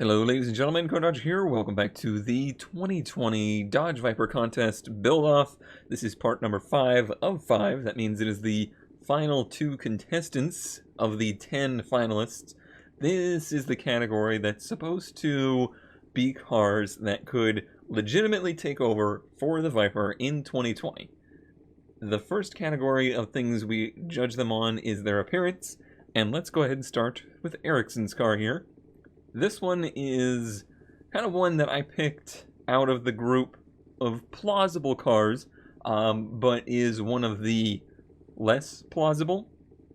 Hello ladies and gentlemen, Dodge here. Welcome back to the 2020 Dodge Viper Contest Build-Off. This is part number 5 of 5. That means it is the final 2 contestants of the 10 finalists. This is the category that's supposed to be cars that could legitimately take over for the Viper in 2020. The first category of things we judge them on is their appearance, and let's go ahead and start with Ericsson's car here. This one is kind of one that I picked out of the group of plausible cars, but is one of the less plausible.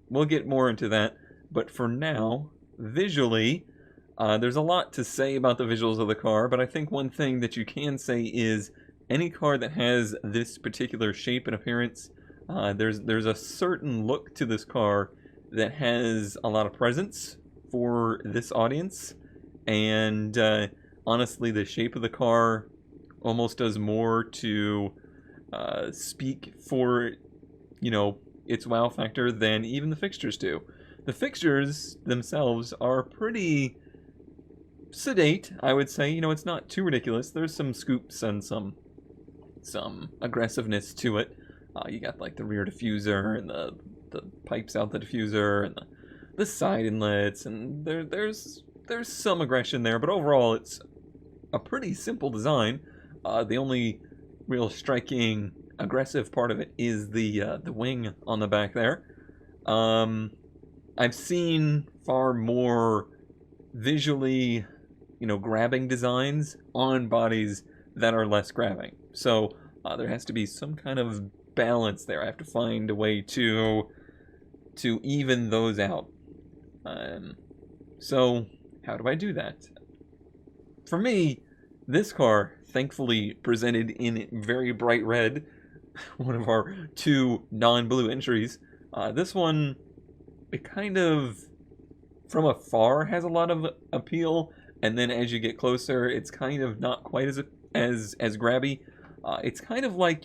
We'll get more into that, but for now, visually, there's a lot to say about the visuals of the car, but I think one thing that you can say is any car that has this particular shape and appearance, there's a certain look to this car that has a lot of presence for this audience. And honestly, the shape of the car almost does more to speak for, its wow factor than even the fixtures do. The fixtures themselves are pretty sedate, I would say. It's not too ridiculous. There's some scoops and some aggressiveness to it. You got like the rear diffuser and the pipes out the diffuser and the side inlets, and there's some aggression there, but overall it's a pretty simple design. The only real striking aggressive part of it is the wing on the back there. I've seen far more visually, grabbing designs on bodies that are less grabbing. So there has to be some kind of balance there. I have to find a way to even those out. So how do I do that? For me, this car, thankfully presented in very bright red, one of our 2 non-blue entries. This one, it kind of, from afar, has a lot of appeal, and then as you get closer, it's kind of not quite as grabby. It's kind of like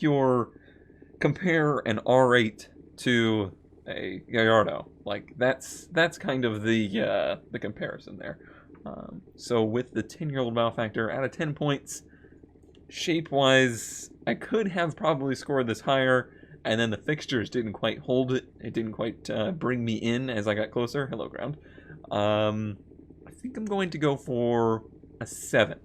compare an R8 to a Gallardo. Like that's kind of the comparison there. So with the 10-year-old wow factor out of 10 points, shape-wise, I could have probably scored this higher, and then the fixtures didn't quite hold it. It didn't quite bring me in as I got closer. Hello, ground. I think I'm going to go for a 7.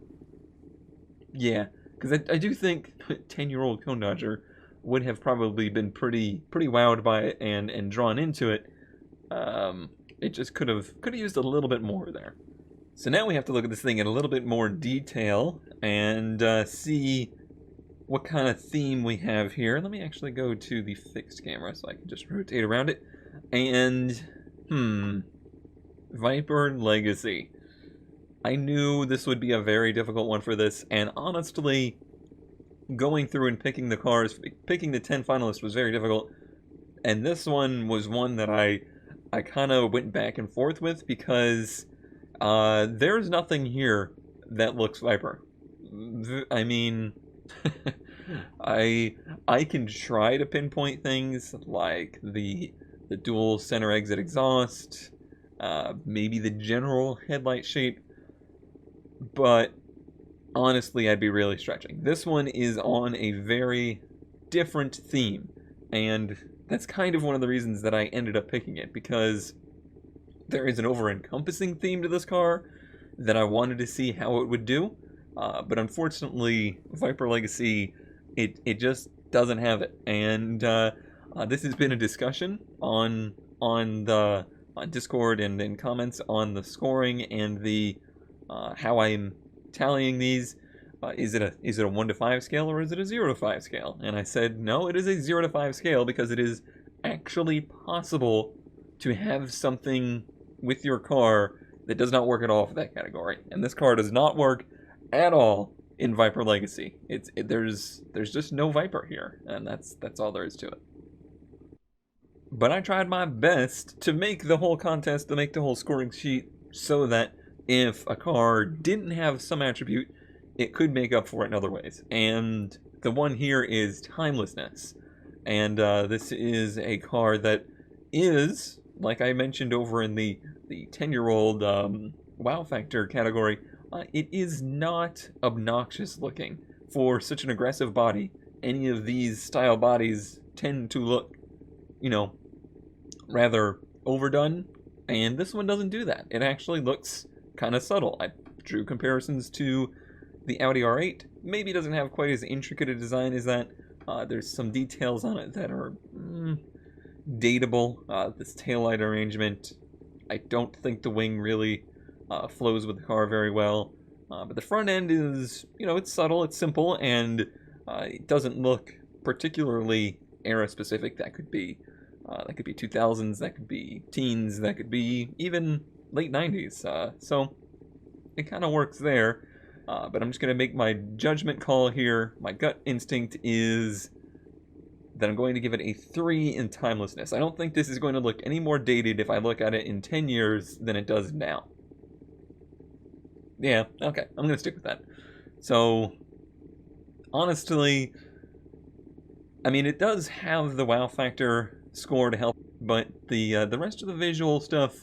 Yeah, because I do think 10-year-old Cone Dodger would have probably been pretty wowed by it and drawn into it. It just could have used a little bit more there. So now we have to look at this thing in a little bit more detail and see what kind of theme we have here. Let me actually go to the fixed camera so I can just rotate around it. And, Viper Legacy. I knew this would be a very difficult one for this, and honestly, going through and picking the cars, picking the 10 finalists was very difficult. And this one was one that I kind of went back and forth with because there's nothing here that looks Viper. I mean, I can try to pinpoint things like the dual center exit exhaust, maybe the general headlight shape, but honestly, I'd be really stretching. This one is on a very different theme, and that's kind of one of the reasons that I ended up picking it, because there is an over-encompassing theme to this car that I wanted to see how it would do, but unfortunately, Viper Legacy, it just doesn't have it. And this has been a discussion on Discord and in comments on the scoring and the how I'm tallying these. Is it a 1 to 5 scale or is it a 0 to 5 scale? And I said no, it is a 0 to 5 scale because it is actually possible to have something with your car that does not work at all for that category, and this car does not work at all in Viper Legacy. There's just no Viper here, and that's all there is to it. But I tried my best to make the whole contest, to make the whole scoring sheet so that if a car didn't have some attribute, it could make up for it in other ways. And the one here is timelessness. And this is a car that is, like I mentioned over in the 10-year-old wow factor category, it is not obnoxious looking. For such an aggressive body, any of these style bodies tend to look, you know, rather overdone, and this one doesn't do that. It actually looks kind of subtle. I drew comparisons to the Audi R8. Maybe doesn't have quite as intricate a design as that. There's some details on it that are dateable. This taillight arrangement, I don't think the wing really flows with the car very well. But the front end is, it's subtle, it's simple, and it doesn't look particularly era-specific. That could be 2000s, that could be teens, that could be even late 90s. So it kind of works there. But I'm just going to make my judgment call here. My gut instinct is that I'm going to give it a 3 in timelessness. I don't think this is going to look any more dated if I look at it in 10 years than it does now. Yeah, okay, I'm going to stick with that. So, honestly, I mean, it does have the wow factor score to help, but the rest of the visual stuff,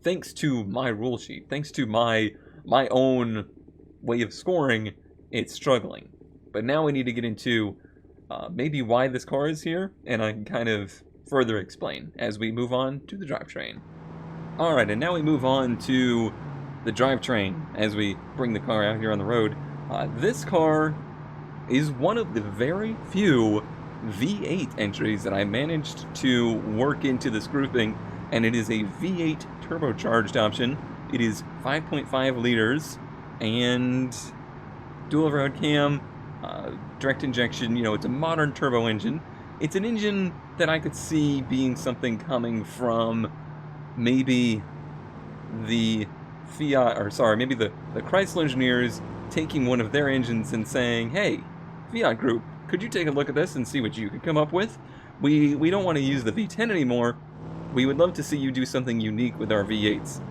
thanks to my rule sheet, thanks to my own way of scoring, it's struggling. But now we need to get into maybe why this car is here, and I can kind of further explain as we move on to the drivetrain. Alright, and now we move on to the drivetrain as we bring the car out here on the road. This car is one of the very few V8 entries that I managed to work into this grouping, and it is a V8 turbocharged option. It is 5.5 liters and dual overhead cam, direct injection. It's a modern turbo engine. It's an engine that I could see being something coming from maybe the maybe the Chrysler engineers taking one of their engines and saying, hey, Fiat Group, could you take a look at this and see what you could come up with? We don't want to use the V10 anymore. We would love to see you do something unique with our V8s.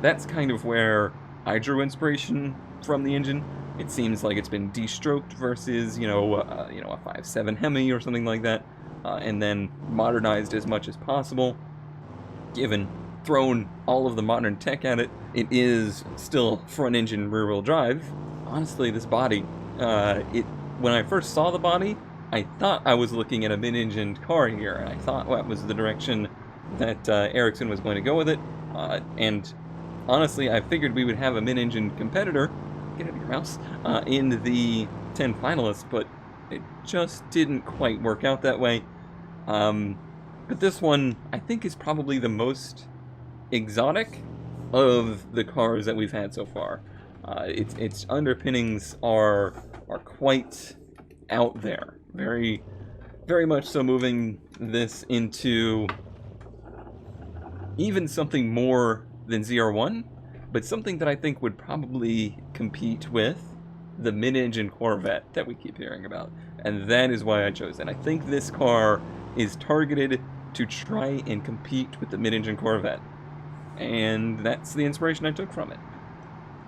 That's kind of where I drew inspiration from the engine. It seems like it's been de-stroked versus, a 5.7 Hemi or something like that, and then modernized as much as possible. Thrown all of the modern tech at it, it is still front engine rear wheel drive. Honestly, this body, when I first saw the body, I thought I was looking at a mid-engined car here, and I thought that was the direction that Ericsson was going to go with it. And honestly, I figured we would have a mid-engine competitor, get out of your mouse, in the 10 finalists, but it just didn't quite work out that way. But this one, I think, is probably the most exotic of the cars that we've had so far. Its underpinnings are quite out there, very, very much so, moving this into even something more than ZR1, but something that I think would probably compete with the mid-engine Corvette that we keep hearing about, and that is why I chose it. I think this car is targeted to try and compete with the mid-engine Corvette, and that's the inspiration I took from it,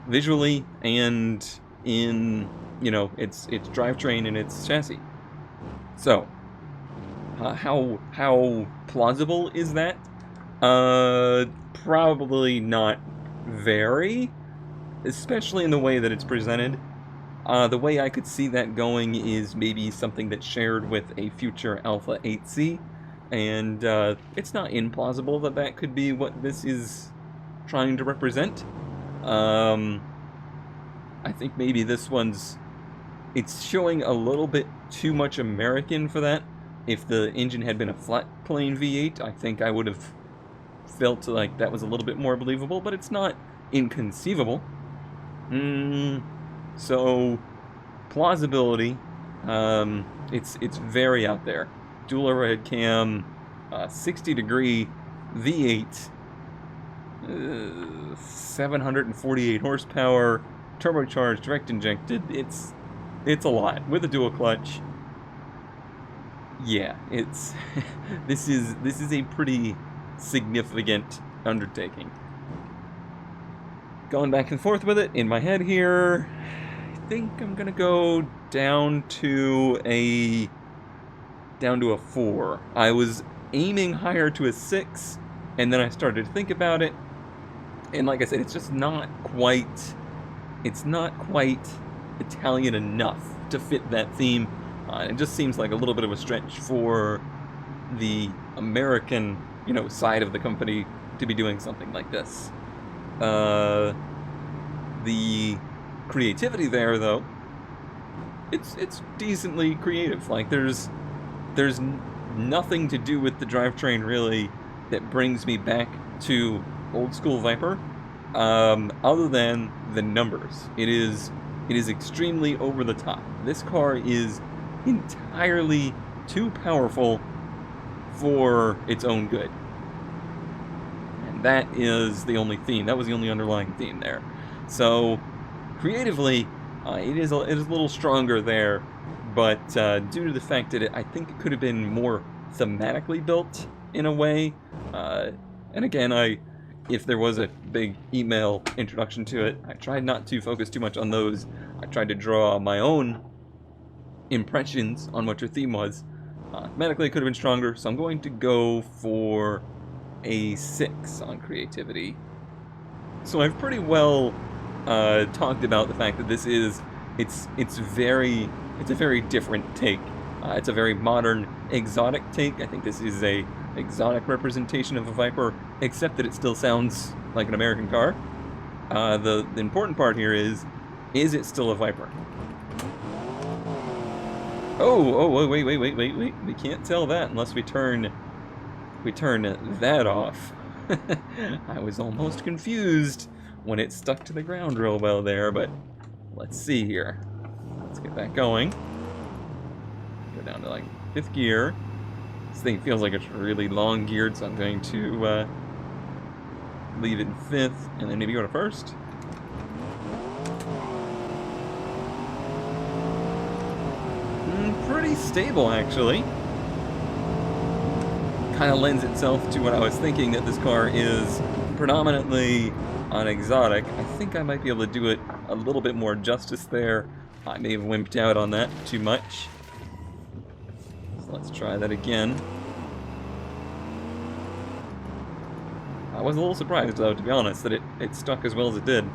visually and in its drivetrain and its chassis. So how plausible is that? Probably not very, especially in the way that it's presented. The way I could see that going is maybe something that's shared with a future Alpha 8C, and it's not implausible that that could be what this is trying to represent. I think maybe this it's showing a little bit too much American for that. If the engine had been a flat plane V8, I think I would have felt like that was a little bit more believable, but it's not inconceivable. So, plausibility, it's very out there. Dual overhead cam, 60-degree V8, 748 horsepower, turbocharged, direct injected. It's a lot with a dual clutch. Yeah, it's this is a pretty significant undertaking. Going back and forth with it in my head here, I think I'm gonna go down to a 4. I was aiming higher to a 6, and then I started to think about it, And like I said, it's just not quite... It's not quite Italian enough to fit that theme. It just seems like a little bit of a stretch for the American, side of the company to be doing something like this. The creativity there, though, it's decently creative. Like there's nothing to do with the drivetrain really that brings me back to old school Viper, other than the numbers. It is extremely over the top. This car is entirely too powerful for its own good. And that is the only theme. That was the only underlying theme there. So, creatively, it is a little stronger there, but due to the fact that I think it could have been more thematically built in a way, and again, if there was a big email introduction to it, I tried not to focus too much on those. I tried to draw my own impressions on what your theme was. Thematically, it could have been stronger, so I'm going to go for a 6 on creativity. So I've pretty well talked about the fact that this is it's a very different take. It's a very modern, exotic take. I think this is a exotic representation of a Viper, except that it still sounds like an American car. The important part here is it still a Viper? Oh, wait. We can't tell that unless we turn that off. I was almost confused when it stuck to the ground real well there, but let's see here. Let's get that going. Go down to like 5th gear. This thing feels like it's really long geared, so I'm going to leave it in 5th and then maybe go to 1st. Pretty stable, actually. Kind of lends itself to what I was thinking, that this car is predominantly on exotic. I think I might be able to do it a little bit more justice there. I may have wimped out on that too much. So let's try that again. I was a little surprised, though, to be honest, that it stuck as well as it did.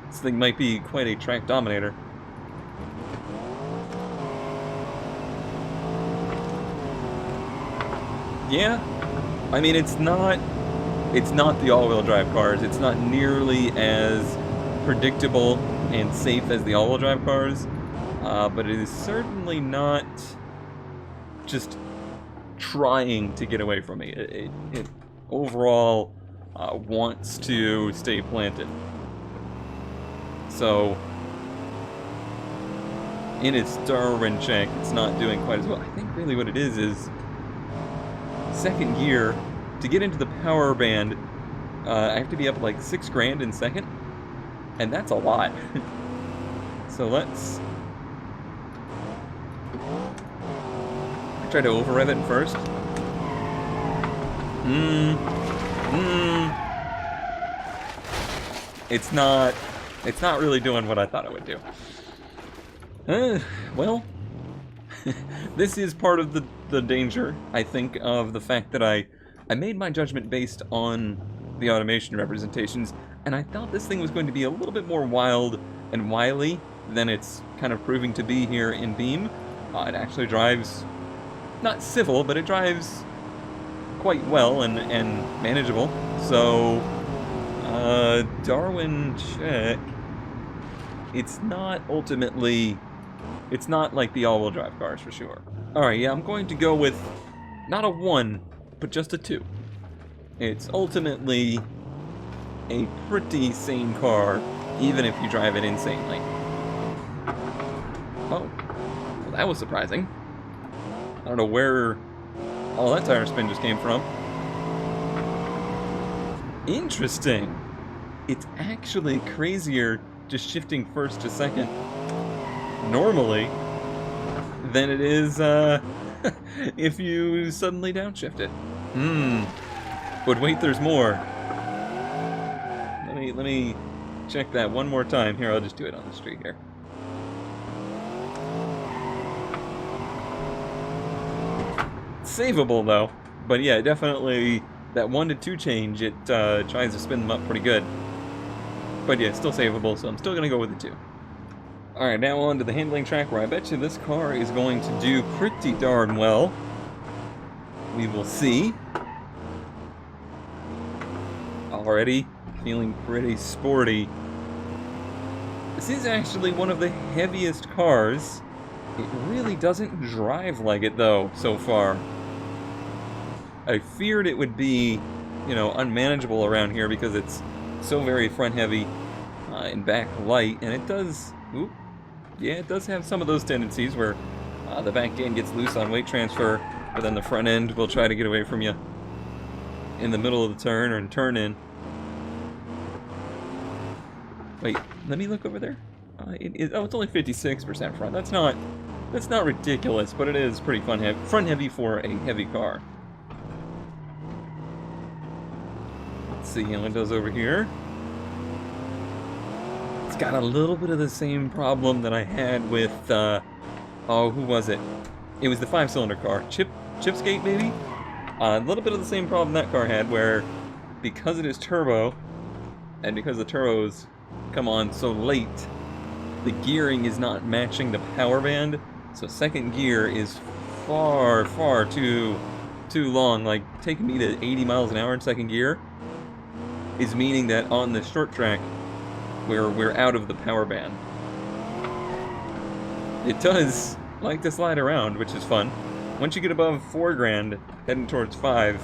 This thing might be quite a track dominator. Yeah, I mean, it's not the all-wheel drive cars. It's not nearly as predictable and safe as the all-wheel drive cars, but it is certainly not just trying to get away from me. It overall wants to stay planted. So, in its Darwin check, it's not doing quite as well. I think really what it is 2nd gear. To get into the power band, I have to be up like 6 grand in 2nd, and that's a lot. So let's try to over-rev it in 1st. It's not really doing what I thought it would do. Well, this is part of the danger, I think, of the fact that I made my judgment based on the automation representations, and I thought this thing was going to be a little bit more wild and wily than it's kind of proving to be here in Beam. It actually drives, not civil, but it drives quite well and manageable. So, Darwin check. It's not like the all-wheel drive cars for sure. Alright, yeah, I'm going to go with not a 1, but just a 2. It's ultimately a pretty sane car, even if you drive it insanely. Oh, well, that was surprising. I don't know where all that tire spin just came from. Interesting. It's actually crazier just shifting 1st to 2nd normally than it is if you suddenly downshift it. But wait, there's more. Let me check that one more time. Here, I'll just do it on the street here. It's savable though, but yeah, definitely that 1 to 2 change. It tries to spin them up pretty good. But yeah, still savable, so I'm still going to go with the 2. Alright, now on to the handling track, where I bet you this car is going to do pretty darn well. We will see. Already feeling pretty sporty. This is actually one of the heaviest cars. It really doesn't drive like it, though, so far. I feared it would be, you know, unmanageable around here because it's so very front-heavy and back light, and it does... Oop, yeah, it does have some of those tendencies where the back end gets loose on weight transfer, but then the front end will try to get away from you in the middle of the turn or in turn-in. Wait, let me look over there. Oh, it's only 56% front. That's not ridiculous, but it is pretty front heavy for a heavy car. Let's see how it does over here. It's got a little bit of the same problem that I had with oh, who was it? It was the 5-cylinder car, Chipskate maybe. A little bit of the same problem that car had, where because it is turbo, and because the turbos come on so late, the gearing is not matching the power band, so second gear is far too long. Like, taking me to 80 miles an hour in second gear is meaning that on the short track we're out of the power band. It does like to slide around, which is fun. Once you get above 4 grand, heading towards 5,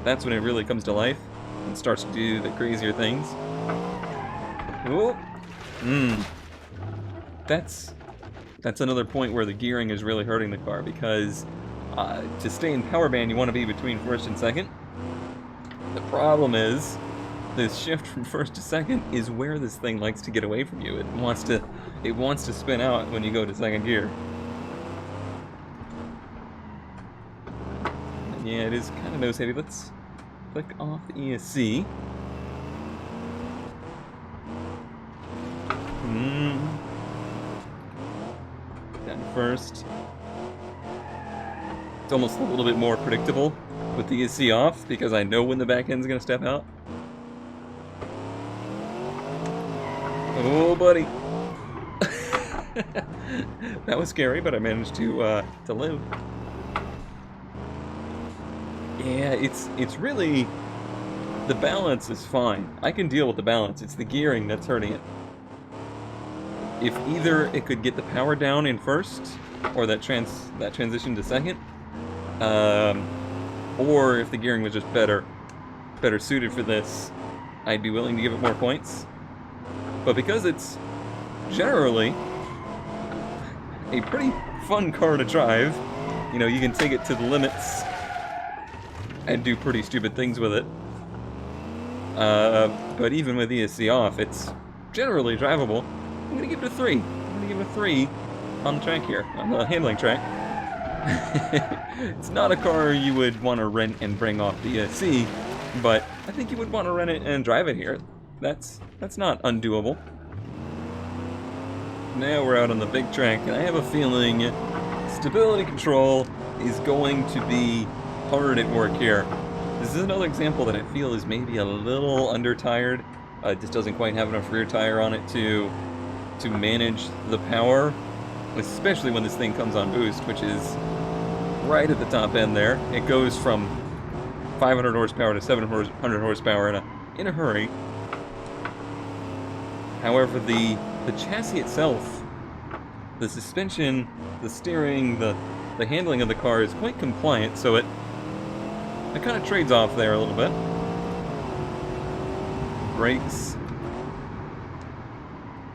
that's when it really comes to life and starts to do the crazier things. Oh, that's another point where the gearing is really hurting the car, because to stay in power band you want to be between first and second. The problem is this shift from first to second is where this thing likes to get away from you. It wants to spin out when you go to second gear. And yeah, it is kind of nose heavy. Let's click off the ESC. Down first. It's almost a little bit more predictable with the ESC off, because I know when the back end's gonna step out. Oh, buddy. That was scary, but I managed to live. Yeah, it's really... The balance is fine. I can deal with the balance. It's the gearing that's hurting it. If either it could get the power down in first, or that transition to second, or if the gearing was just better suited for this, I'd be willing to give it more points. But because it's generally a pretty fun car to drive, you know, you can take it to the limits and do pretty stupid things with it. But even with ESC off, it's generally drivable. I'm gonna give it a 3. I'm gonna give it a 3 on the track here, on the handling track. It's not a car you would want to rent and bring off the ESC, but I think you would want to rent it and drive it here. That's not undoable. Now we're out on the big track, and I have a feeling stability control is going to be hard at work here. This is another example that I feel is maybe a little under-tired. It just doesn't quite have enough rear tire on it to manage the power, especially when this thing comes on boost, which is right at the top end there. It goes from 500 horsepower to 700 horsepower in a hurry. However, the chassis itself, the suspension, the steering, the handling of the car is quite compliant, so it kind of trades off there a little bit. Brakes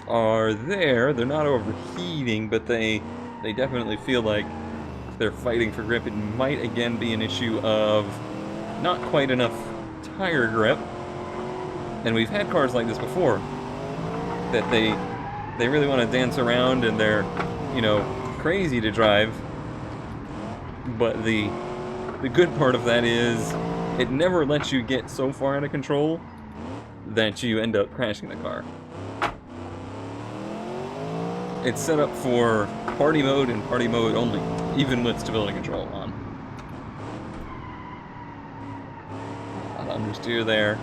are there. They're not overheating, but they definitely feel like they're fighting for grip. It might again be an issue of not quite enough tire grip. And we've had cars like this before, that they really want to dance around and they're, you know, crazy to drive. But the good part of that is it never lets you get so far out of control that you end up crashing the car. It's set up for party mode and party mode only, even with stability control on. I'll understeer there.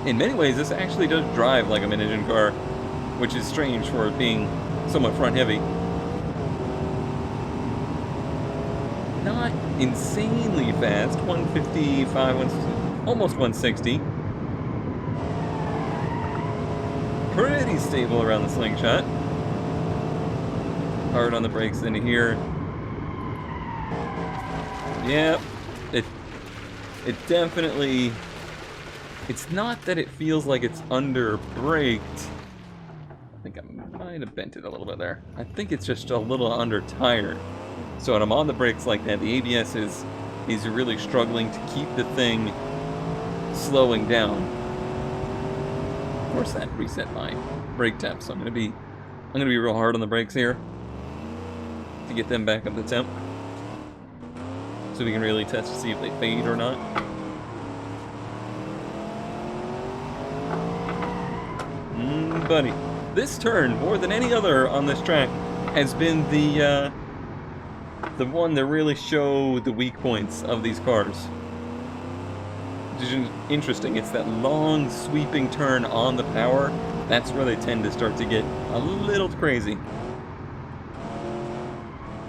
In many ways, this actually does drive like a mid-engine car, which is strange for it being somewhat front-heavy. Not insanely fast, 155, almost 160. Pretty stable around the slingshot. Hard on the brakes into here. Yep, it definitely... It's not that it feels like it's under-braked. I think I might have bent it a little bit there. I think it's just a little under-tired. So when I'm on the brakes like that, the ABS is really struggling to keep the thing slowing down. Of course, that reset my brake temp, so I'm gonna be real hard on the brakes here to get them back up the temp, so we can really test to see if they fade or not. Buddy, this turn more than any other on this track has been the one that really show the weak points of these cars. Which is interesting. It's that long sweeping turn on the power. That's where they tend to start to get a little crazy.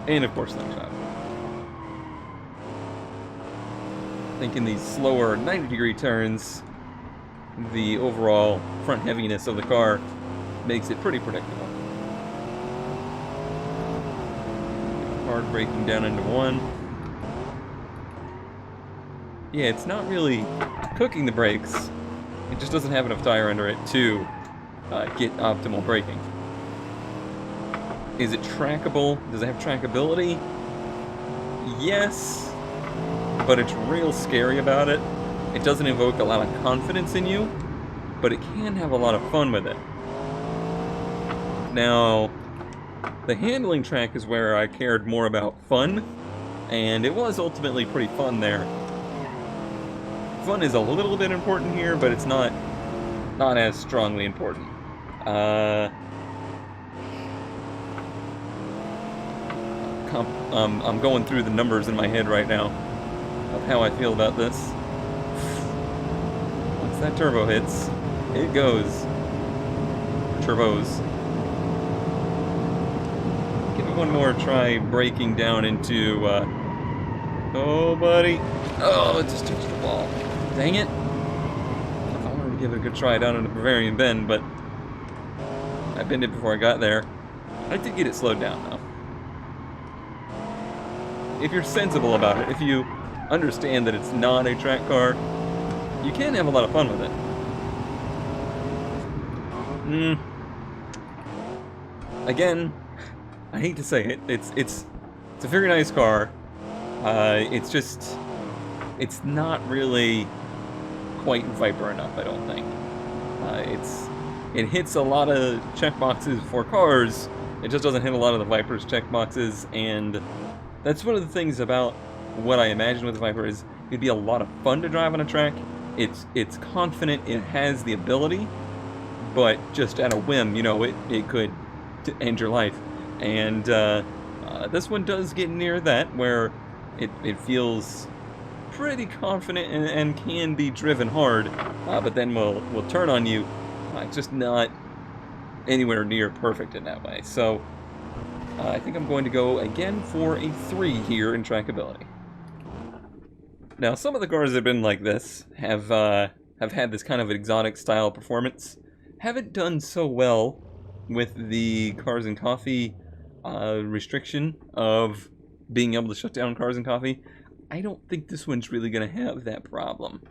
And of course, slingshot. I think in these slower 90-degree turns, the overall front heaviness of the car makes it pretty predictable. Hard braking down into one. Yeah, it's not really cooking the brakes. It just doesn't have enough tire under it to get optimal braking. Is it trackable? Does it have trackability? Yes, but it's real scary about it. It doesn't evoke a lot of confidence in you, but it can have a lot of fun with it. Now, the handling track is where I cared more about fun, and it was ultimately pretty fun there. Fun is a little bit important here, but it's not as strongly important. I'm going through the numbers in my head right now of how I feel about this. Once that turbo hits, it goes. Turbos. Give it one more try braking down into, oh, buddy. Oh, it just touched the wall. Dang it. I wanted to give it a good try down in the Bavarian Bend, but I bended before I got there. I did get it slowed down, though. If you're sensible about it, if you understand that it's not a track car, you can have a lot of fun with it. Again, I hate to say it, it's a very nice car. It's just, it's not really quite Viper enough, I don't think. It hits a lot of checkboxes for cars. It just doesn't hit a lot of the Viper's checkboxes, and that's one of the things about what I imagine with the Viper is it'd be a lot of fun to drive on a track. It's confident, it has the ability, but just at a whim, you know, it could end your life. And this one does get near that, where it feels pretty confident and can be driven hard, but then will turn on you. It's just not anywhere near perfect in that way. So I think I'm going to go again for a 3 here in trackability. Now, some of the cars that have been like this have had this kind of exotic style performance. Haven't done so well with the Cars and Coffee restriction of being able to shut down Cars and Coffee. I don't think this one's really going to have that problem.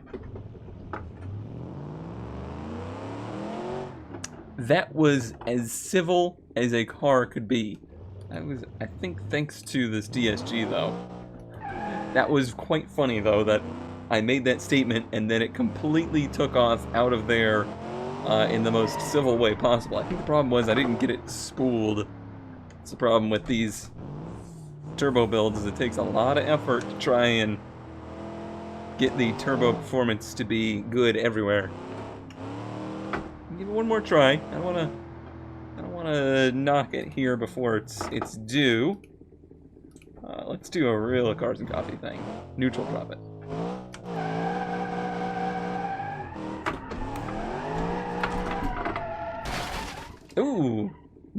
That was as civil as a car could be. I think, thanks to this DSG, though. That was quite funny, though, that I made that statement and then it completely took off out of there in the most civil way possible. I think the problem was I didn't get it spooled. It's the problem with these turbo builds, is it takes a lot of effort to try and get the turbo performance to be good everywhere. Give it one more try. I don't want to knock it here before it's due. Let's do a real Cars and Coffee thing. Neutral drop it.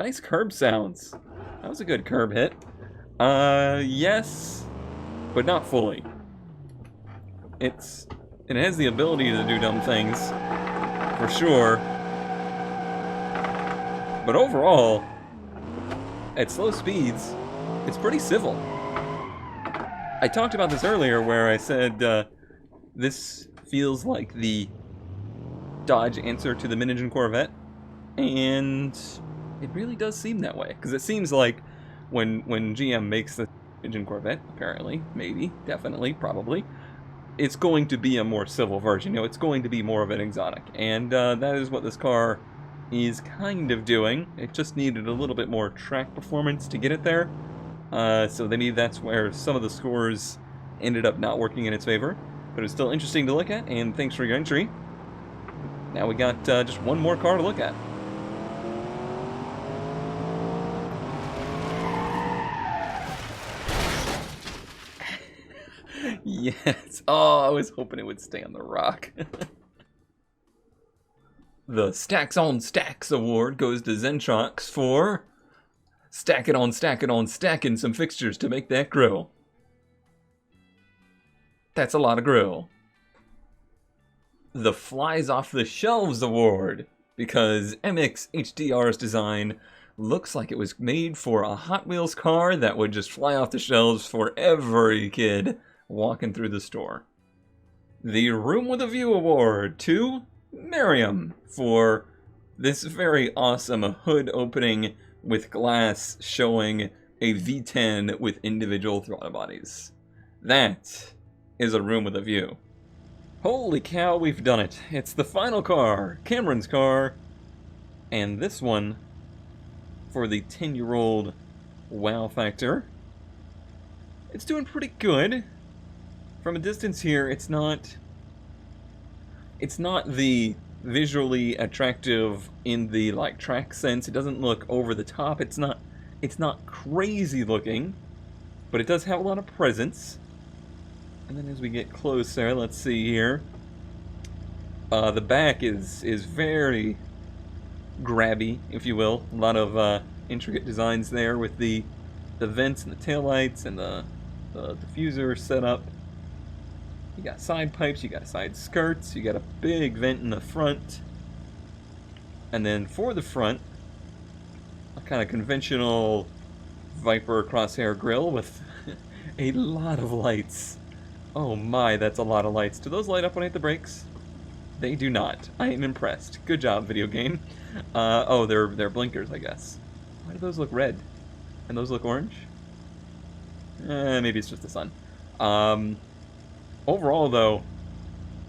Nice curb sounds. That was a good curb hit. Yes, but not fully. It has the ability to do dumb things, for sure. But overall, at slow speeds, it's pretty civil. I talked about this earlier where I said this feels like the Dodge answer to the mid-engine Corvette, and it really does seem that way. Because it seems like when GM makes the engine Corvette, apparently, maybe, definitely, probably, it's going to be a more civil version. You know, it's going to be more of an exotic, and that is what this car is kind of doing. It just needed a little bit more track performance to get it there. So maybe that's where some of the scores ended up not working in its favor. But it's still interesting to look at, and thanks for your entry. Now we got just one more car to look at. Yes. Oh, I was hoping it would stay on the rock. The Stacks on Stacks award goes to Zentrox for stacking on stacking some fixtures to make that grill. That's a lot of grill. The Flies Off the Shelves award, because MX HDR's design looks like it was made for a Hot Wheels car that would just fly off the shelves for every kid walking through the store. The Room with a View award to Miriam for this very awesome hood opening with glass showing a V10 with individual throttle bodies. That is a room with a view. Holy cow, we've done it. It's the final car, Cameron's car, and this one for the 10-year-old wow factor. It's doing pretty good. From a distance here, it's not the visually attractive in the like track sense. It doesn't look over the top. It's not crazy looking, but it does have a lot of presence. And then as we get closer, let's see here. The back is very grabby, if you will. A lot of intricate designs there with the vents and the taillights and the diffuser setup. You got side pipes, you got side skirts, you got a big vent in the front. And then for the front, a kind of conventional Viper crosshair grille with a lot of lights. Oh my, that's a lot of lights. Do those light up when I hit the brakes? They do not. I am impressed. Good job, video game. Oh, they're blinkers, I guess. Why do those look red? And those look orange? Maybe it's just the sun. Overall, though,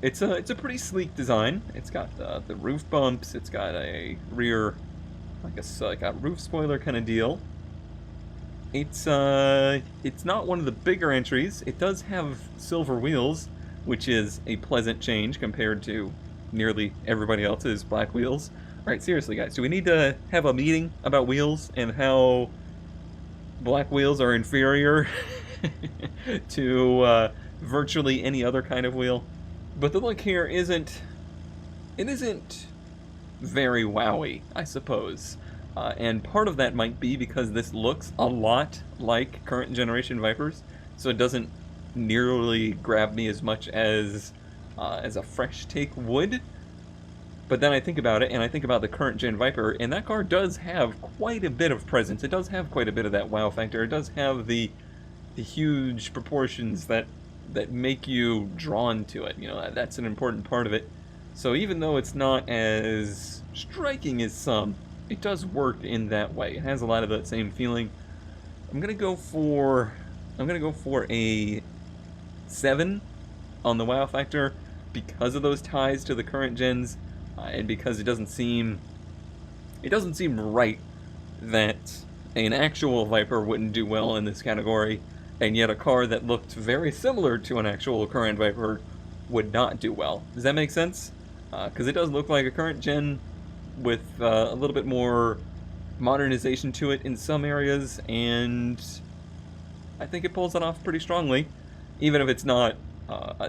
it's a pretty sleek design. It's got the roof bumps. It's got a rear, like a roof spoiler kind of deal. It's not one of the bigger entries. It does have silver wheels, which is a pleasant change compared to nearly everybody else's black wheels. All right, seriously, guys, do we need to have a meeting about wheels and how black wheels are inferior to virtually any other kind of wheel? But the look here isn't very wowy, I suppose. And part of that might be because this looks a lot like current generation Vipers, so it doesn't nearly grab me as much as a fresh take would. But then I think about it, and I think about the current gen Viper, and that car does have quite a bit of presence. It does have quite a bit of that wow factor. It does have the huge proportions that make you drawn to it. You know, that's an important part of it. So even though it's not as striking as some, it does work in that way. It has a lot of that same feeling. I'm gonna go for a 7 on the wow factor because of those ties to the current gens, and because it doesn't seem right that an actual Viper wouldn't do well in this category, and yet a car that looked very similar to an actual current Viper would not do well. Does that make sense? Because it does look like a current gen with a little bit more modernization to it in some areas, and I think it pulls it off pretty strongly. Even if it's not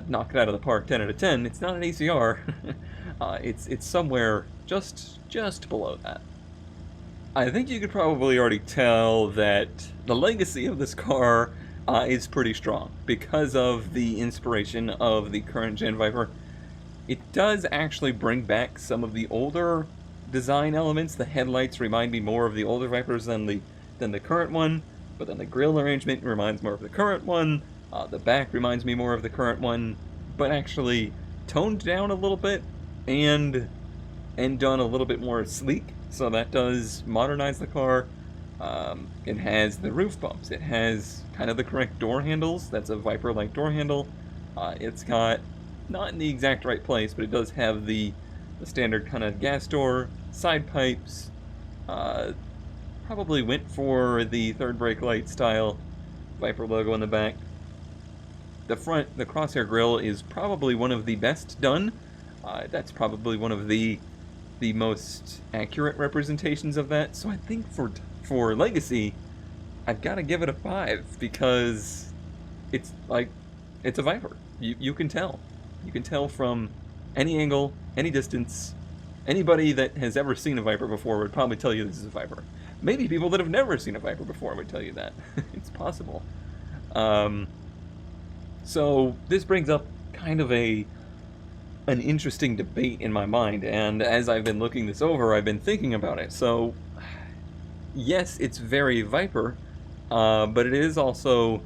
knocked out of the park 10 out of 10, it's not an ACR. It's somewhere just below that. I think you could probably already tell that the legacy of this car is pretty strong because of the inspiration of the current gen Viper. It does actually bring back some of the older design elements. The headlights remind me more of the older Vipers than the current one, but then the grille arrangement reminds more of the current one. The back reminds me more of the current one, but actually toned down a little bit and done a little bit more sleek. So that does modernize the car. It has the roof bumps. It has kind of the correct door handles. That's a Viper-like door handle. It's got, not in the exact right place, but it does have the standard kind of gas door, side pipes. Probably went for the third brake light style Viper logo in the back. The front, the crosshair grille is probably one of the best done. That's probably one of the most accurate representations of that. So I think for Legacy, I've got to give it a 5 because it's like, it's a Viper. You can tell. You can tell from any angle, any distance. Anybody that has ever seen a Viper before would probably tell you this is a Viper. Maybe people that have never seen a Viper before would tell you that. It's possible. So this brings up kind of an interesting debate in my mind, and as I've been looking this over, I've been thinking about it. So, yes, it's very Viper, but it is also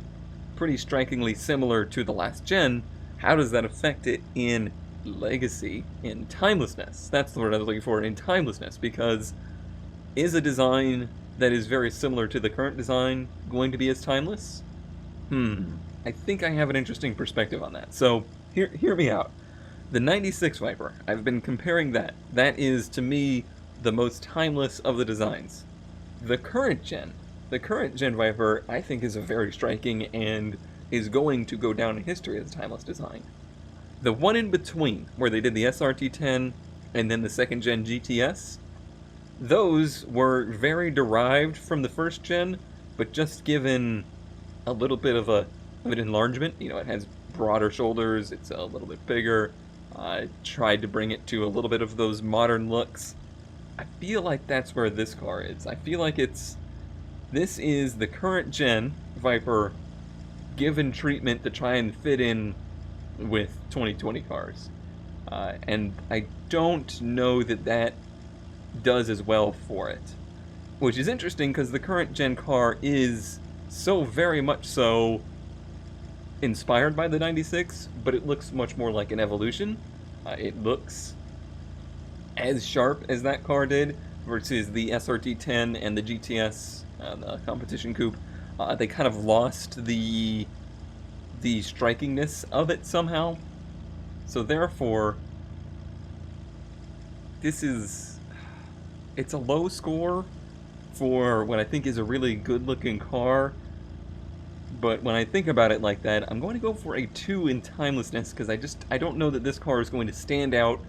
pretty strikingly similar to the last gen. How does that affect it in Legacy, in timelessness? That's the word I was looking for, in timelessness, because is a design that is very similar to the current design going to be as timeless? I think I have an interesting perspective on that. So, hear me out. The 96 Viper, I've been comparing that. That is, to me, the most timeless of the designs. The current gen Viper, I think is a very striking and is going to go down in history as a timeless design. The one in between, where they did the SRT10 and then the second gen GTS, those were very derived from the first gen, but just given a little bit of an enlargement. You know, it has broader shoulders, it's a little bit bigger. Tried to bring it to a little bit of those modern looks. I feel like that's where this car is. I feel like this is the current gen Viper given treatment to try and fit in with 2020 cars. And I don't know that does as well for it. Which is interesting because the current gen car is so very much so inspired by the 96, but it looks much more like an evolution. It looks as sharp as that car did versus the SRT10 and the GTS, the competition coupe. They kind of lost the strikingness of it somehow. So therefore, it's a low score for what I think is a really good-looking car. But when I think about it like that, I'm going to go for a 2 in timelessness because I don't know that this car is going to stand out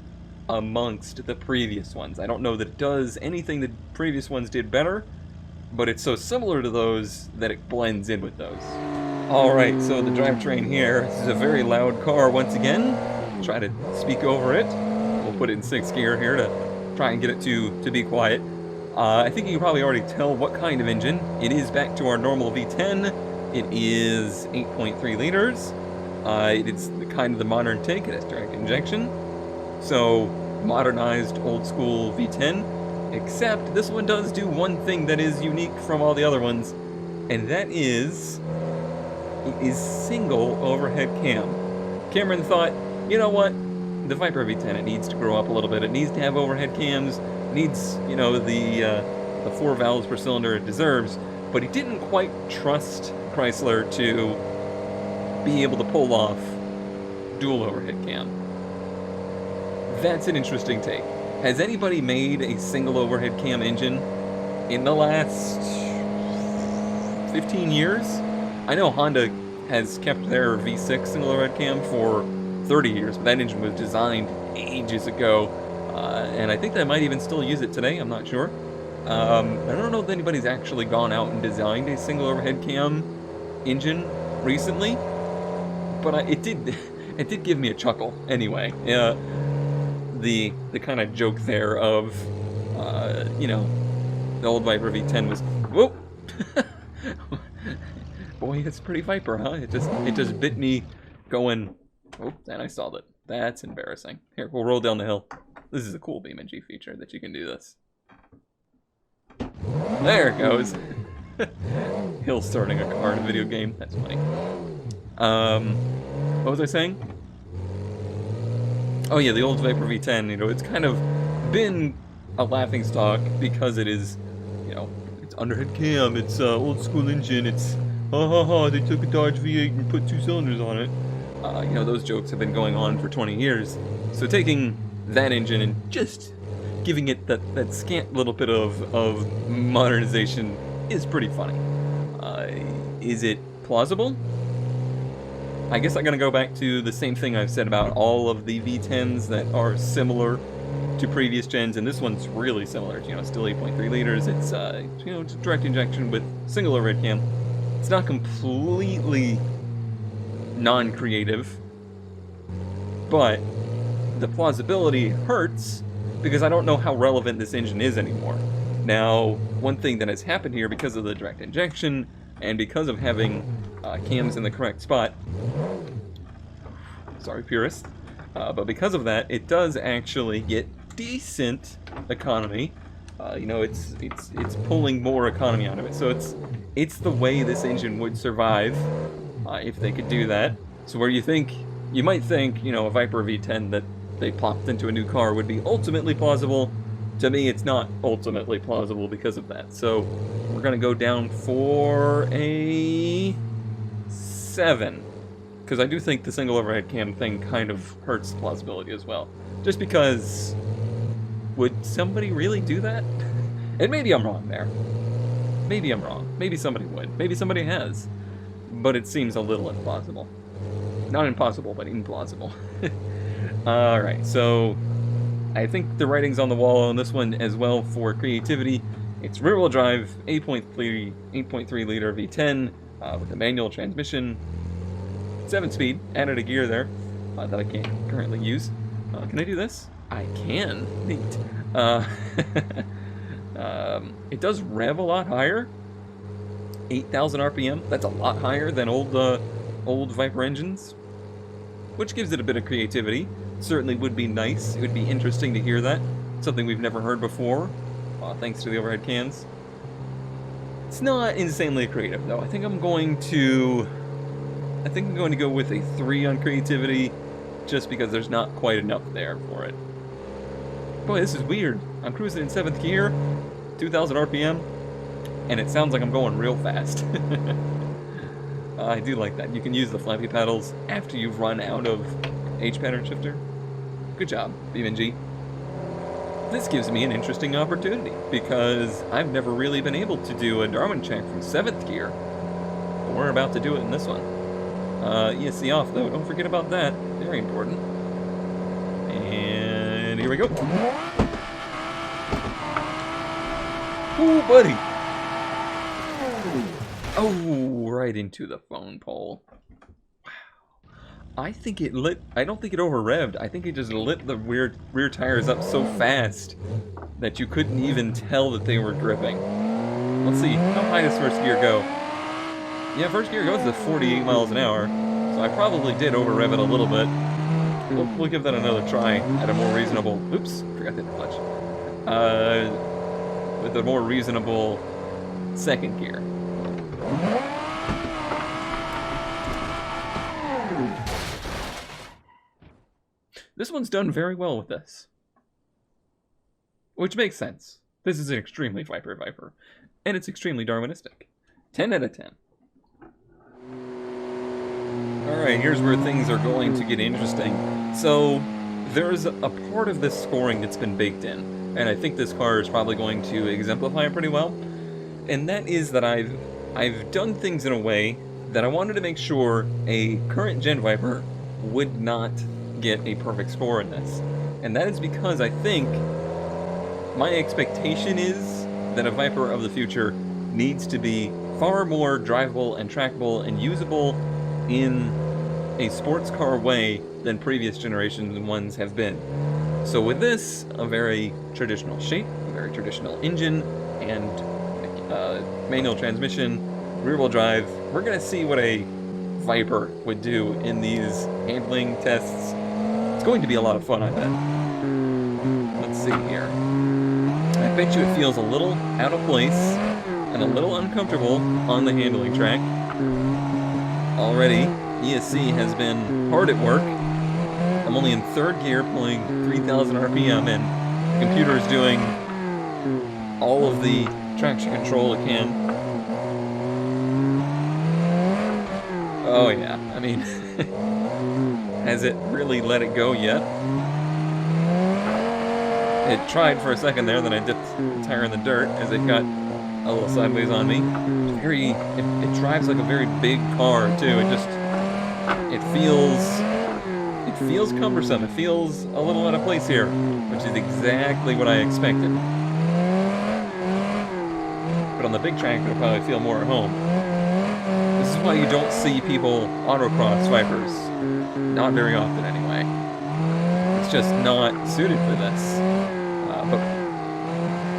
amongst the previous ones. I don't know that it does anything the previous ones did better, but it's so similar to those that it blends in with those. Alright, so the drivetrain here. This is a very loud car once again. Try to speak over it. We'll put it in 6th gear here to try and get it to be quiet. I think you can probably already tell what kind of engine. It is back to our normal V10. It is 8.3 liters. It's kind of the modern take. It has direct injection. So, modernized old school V10. Except this one does do one thing that is unique from all the other ones. And that is, it is single overhead cam. Cameron thought, you know what? The Viper V10, it needs to grow up a little bit. It needs to have overhead cams. It needs, you know, the 4 valves per cylinder it deserves. But he didn't quite trust Chrysler to be able to pull off dual overhead cam. That's an interesting take. Has anybody made a single overhead cam engine in the last 15 years? I know Honda has kept their V6 single overhead cam for 30 years, but that engine was designed ages ago, and I think they might even still use it today, I'm not sure. I don't know if anybody's actually gone out and designed a single overhead cam engine recently, but it did give me a chuckle anyway. The kind of joke there of, you know, The old Viper V10 was... Whoop! Boy, it's pretty Viper, huh? It just bit me going... Oh, and I stalled it. That's embarrassing. Here, we'll roll down the hill. This is a cool BeamNG feature that you can do this. There it goes. Hill starting a car in a video game. That's funny. What was I saying? Oh yeah, the old Viper V10, you know, it's kind of been a laughingstock because it is, you know, it's underhead cam, it's old school engine, it's ha ha ha, they took a Dodge V8 and put 2 cylinders on it. You know, those jokes have been going on for 20 years. So taking that engine and just giving it that scant little bit of modernization is pretty funny. Is it plausible? I guess I'm going to go back to the same thing I've said about all of the V10s that are similar to previous gens, and this one's really similar. You know, still 8.3 liters. It's you know, it's direct injection with single overhead cam. It's not completely non-creative, but the plausibility hurts because I don't know how relevant this engine is anymore. Now, one thing that has happened here because of the direct injection and because of having cams in the correct spot, sorry purist, but because of that, it does actually get decent economy. You know, it's pulling more economy out of it. So it's the way this engine would survive if they could do that. So where you might think, you know, a Viper V10 that they plopped into a new car would be ultimately plausible. To me, it's not ultimately plausible because of that. So we're gonna go down for a 7. Because I do think the single overhead cam thing kind of hurts plausibility as well. Just because, would somebody really do that? And maybe I'm wrong there. Maybe I'm wrong. Maybe somebody would. Maybe somebody has. But it seems a little implausible. Not impossible, but implausible. Alright, so I think the writing's on the wall on this one as well for creativity. It's rear-wheel drive, 8.3 liter V10 with a manual transmission. 7-speed, added a gear there that I can't currently use. Can I do this? I can. Neat. It does rev a lot higher. 8,000 RPM. That's a lot higher than old Viper engines, which gives it a bit of creativity. Certainly would be nice. It would be interesting to hear that. Something we've never heard before, thanks to the overhead cams. It's not insanely creative, though. I think I'm going to go with a 3 on creativity, just because there's not quite enough there for it. Boy, this is weird. I'm cruising in 7th gear, 2,000 RPM, and it sounds like I'm going real fast. I do like that. You can use the flappy pedals after you've run out of H pattern shifter. Good job, BeamNG. This gives me an interesting opportunity, because I've never really been able to do a Darwin check from 7th gear. But we're about to do it in this one. ESC off, though. Don't forget about that. Very important. And here we go. Ooh, buddy. Oh, right into the phone pole. Wow. I think it lit... I don't think it over-revved. I think it just lit the rear tires up so fast that you couldn't even tell that they were dripping. Let's see. How high does first gear go? Yeah, first gear goes to 48 miles an hour. So I probably did over-rev it a little bit. We'll give that another try at a more reasonable... Oops, forgot to hit the clutch. With a more reasonable 2nd gear. This one's done very well with this. Which makes sense. This is an extremely Viper. And it's extremely Darwinistic. 10 out of 10. Alright, here's where things are going to get interesting. So, there's a part of this scoring that's been baked in, and I think this car is probably going to exemplify it pretty well. And that is that I've done things in a way that I wanted to make sure a current gen Viper would not get a perfect score in this. And that is because I think my expectation is that a Viper of the future needs to be far more drivable and trackable and usable in a sports car way than previous generation ones have been. So with this, a very traditional shape, a very traditional engine, and manual transmission, rear-wheel drive. We're gonna see what a Viper would do in these handling tests. It's going to be a lot of fun, I bet. Let's see here. I bet you it feels a little out of place and a little uncomfortable on the handling track. Already, ESC has been hard at work. I'm only in third gear, pulling 3,000 RPM, and the computer is doing all of the traction control it can. Oh yeah, I mean, has it really let it go yet? It tried for a second there, then I dipped the tire in the dirt as it got a little sideways on me. It drives like a very big car too. It feels cumbersome. It feels a little out of place here, which is exactly what I expected. But on the big track, it'll probably feel more at home. This is why you don't see people autocross Vipers. Not very often, anyway. It's just not suited for this. But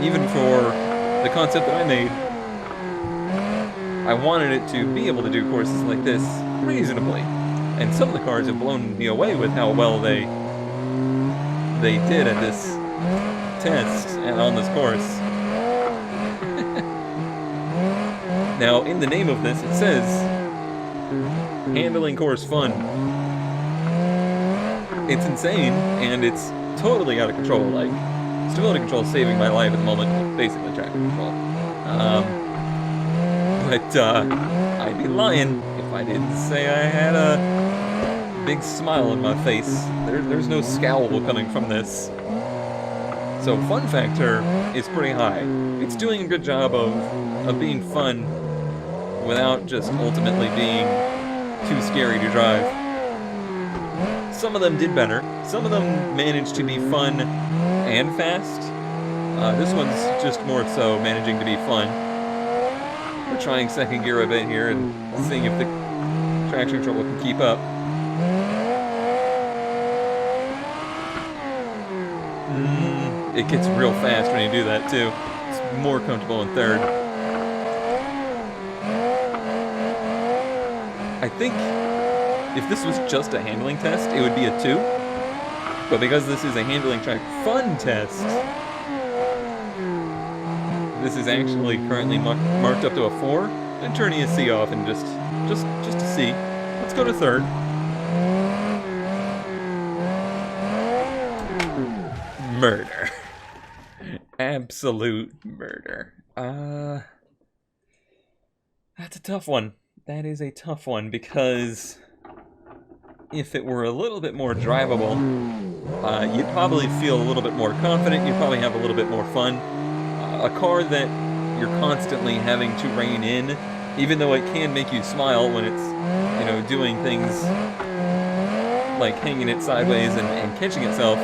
even for the concept that I made, I wanted it to be able to do courses like this reasonably. And some of the cars have blown me away with how well they did at this test and on this course. Now, in the name of this, it says handling course fun. It's insane, and it's totally out of control. Like, stability control is saving my life at the moment, basically traction control. But I'd be lying if I didn't say I had a big smile on my face. There's no scowl coming from this. So fun factor is pretty high. It's doing a good job of being fun without just ultimately being too scary to drive. Some of them did better. Some of them managed to be fun and fast. This one's just more so managing to be fun. We're trying second gear a bit here and seeing if the traction control can keep up. It gets real fast when you do that too. It's more comfortable in third. I think if this was just a handling test, it would be a 2. But because this is a handling track fun test, this is actually currently marked up to a 4. And turn ESC off and just to see. Let's go to third. Murder. Absolute murder. That's a tough one. That is a tough one, because if it were a little bit more drivable, you'd probably feel a little bit more confident, you'd probably have a little bit more fun. A car that you're constantly having to rein in, even though it can make you smile when it's, you know, doing things like hanging it sideways and catching itself,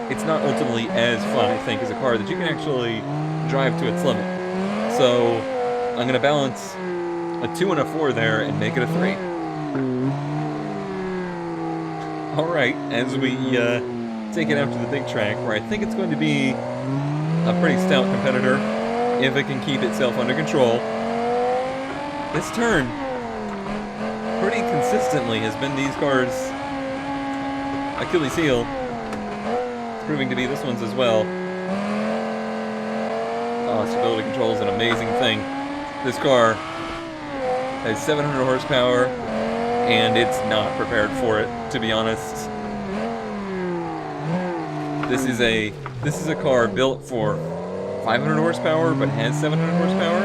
it's not ultimately as fun, I think, as a car that you can actually drive to its limit. So I'm going to balance a 2 and a 4 there and make it a 3. Alright, as we take it out to the big track, where I think it's going to be a pretty stout competitor if it can keep itself under control. This turn pretty consistently has been these cars' Achilles heel. It's proving to be this one's as well. Oh, stability control is an amazing thing. This car has 700 horsepower, and it's not prepared for it, to be honest. This is a car built for 500 horsepower, but has 700 horsepower.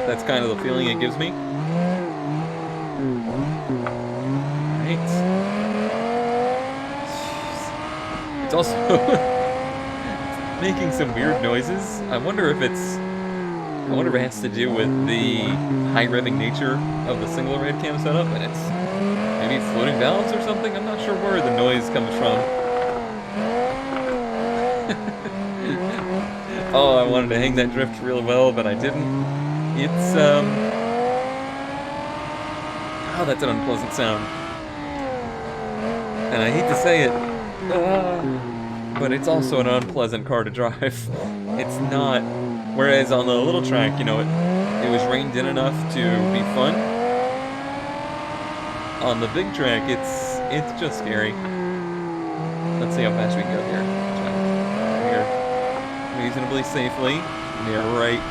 That's kind of the feeling it gives me. Right. It's also making some weird noises. I wonder if it has to do with the high revving nature of the single red cam setup, and it's maybe floating valves or something. I'm not sure where the noise comes from. Oh, I wanted to hang that drift real well, but I didn't. It's oh, that's an unpleasant sound. And I hate to say it, but it's also an unpleasant car to drive. It's not Whereas on the little track, you know, it was reined in enough to be fun. On the big track, it's just scary. Let's see how fast we can go here. Here, reasonably safely. Yeah, right.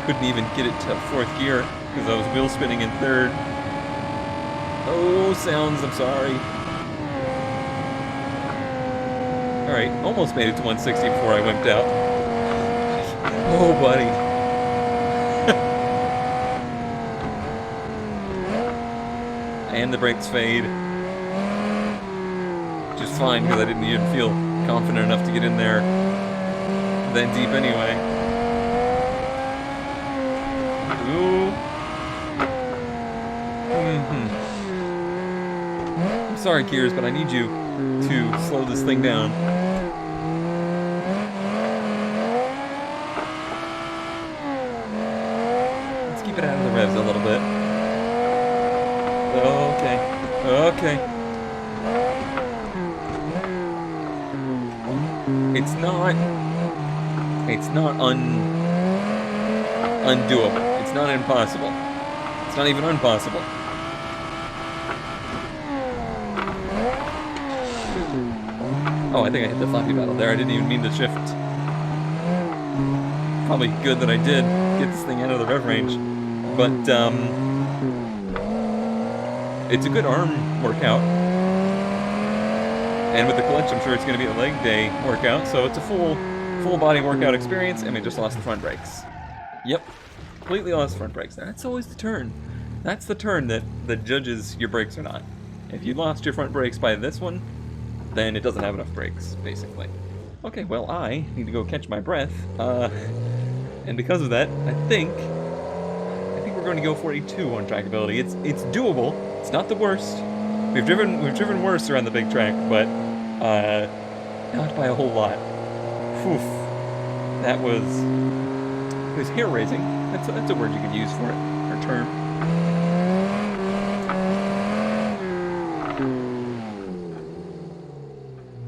Couldn't even get it to 4th gear because I was wheel spinning in 3rd. Oh, sounds, I'm sorry. Alright, almost made it to 160 before I wimped out. Oh, buddy. And the brakes fade. Which is fine because I didn't even feel confident enough to get in there that deep anyway. Ooh. I'm sorry, Gears, but I need you to slow this thing down. Let's keep it out of the revs a little bit. Okay. Okay. It's not undoable. It's not impossible. It's not even impossible. Oh, I think I hit the floppy battle there. I didn't even mean to shift. Probably good that I did get this thing out of the rev range. But, it's a good arm workout. And with the clutch, I'm sure it's going to be a leg day workout. So it's a full body workout experience, and we just lost the front brakes. Yep. Completely lost front brakes there. That's always the turn. That's the turn that judges your brakes or not. If you lost your front brakes by this one, then it doesn't have enough brakes, basically. Okay, well, I need to go catch my breath. And because of that, I think we're going to go 42 on trackability. It's doable. It's not the worst. We've driven worse around the big track, but not by a whole lot. Oof. That was hair raising. That's a word you could use for it, or term.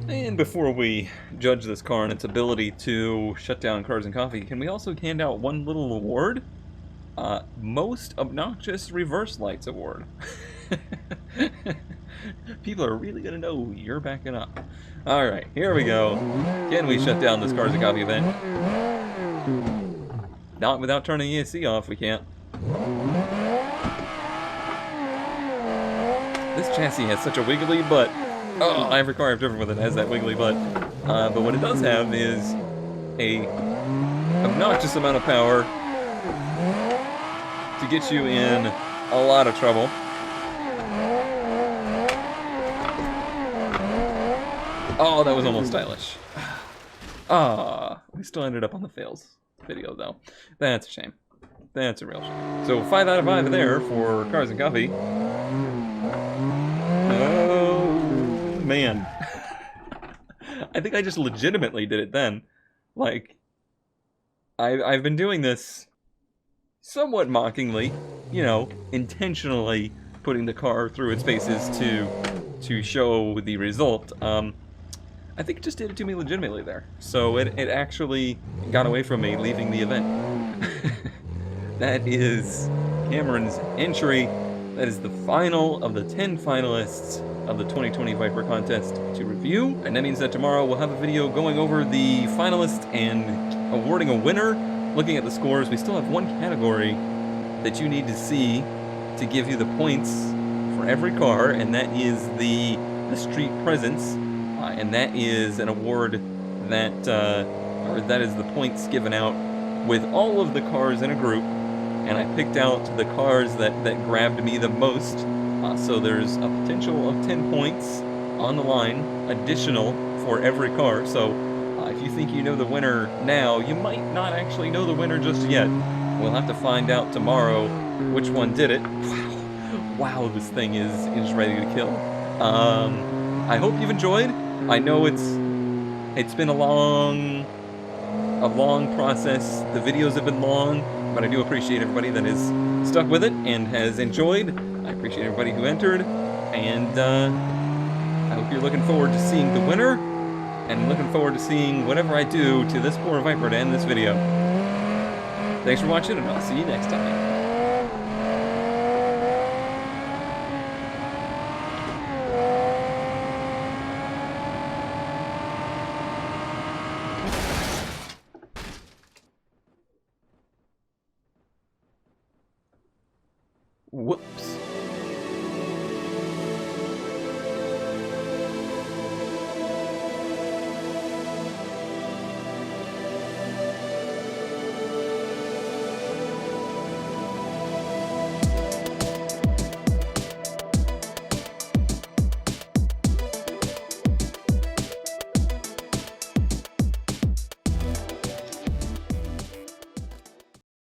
And before we judge this car and its ability to shut down Cars and Coffee, can we also hand out one little award? Most Obnoxious Reverse Lights Award. People are really gonna know you're backing up. Alright, here we go. Can we shut down this Cars and Coffee event? Not without turning the ESC off, we can't. This chassis has such a wiggly butt. Oh, every car I've driven with it has that wiggly butt. But what it does have is a obnoxious amount of power to get you in a lot of trouble. Oh, that was almost stylish. We still ended up on the fails video, though. That's a shame. That's a real shame. So 5 out of 5 there for Cars and Coffee. Oh, man. I think I just legitimately did it then. Like, I've been doing this somewhat mockingly, you know, intentionally putting the car through its paces to show the result. I think it just did it to me legitimately there. So it actually got away from me leaving the event. That is Cameron's entry. That is the final of the 10 finalists of the 2020 Viper contest to review. And that means that tomorrow we'll have a video going over the finalists and awarding a winner. Looking at the scores, we still have one category that you need to see to give you the points for every car, and that is the street presence. And that is an award that, or that is the points given out with all of the cars in a group. And I picked out the cars that grabbed me the most. So there's a potential of 10 points on the line, additional for every car. So if you think you know the winner now, you might not actually know the winner just yet. We'll have to find out tomorrow which one did it. Wow, this thing is ready to kill. I hope you've enjoyed. I know it's been a long process. The videos have been long, but I do appreciate everybody that has stuck with it and has enjoyed. I appreciate everybody who entered, and I hope you're looking forward to seeing the winner. and looking forward to seeing whatever I do to this poor Viper to end this video. Thanks for watching, and I'll see you next time. Whoops.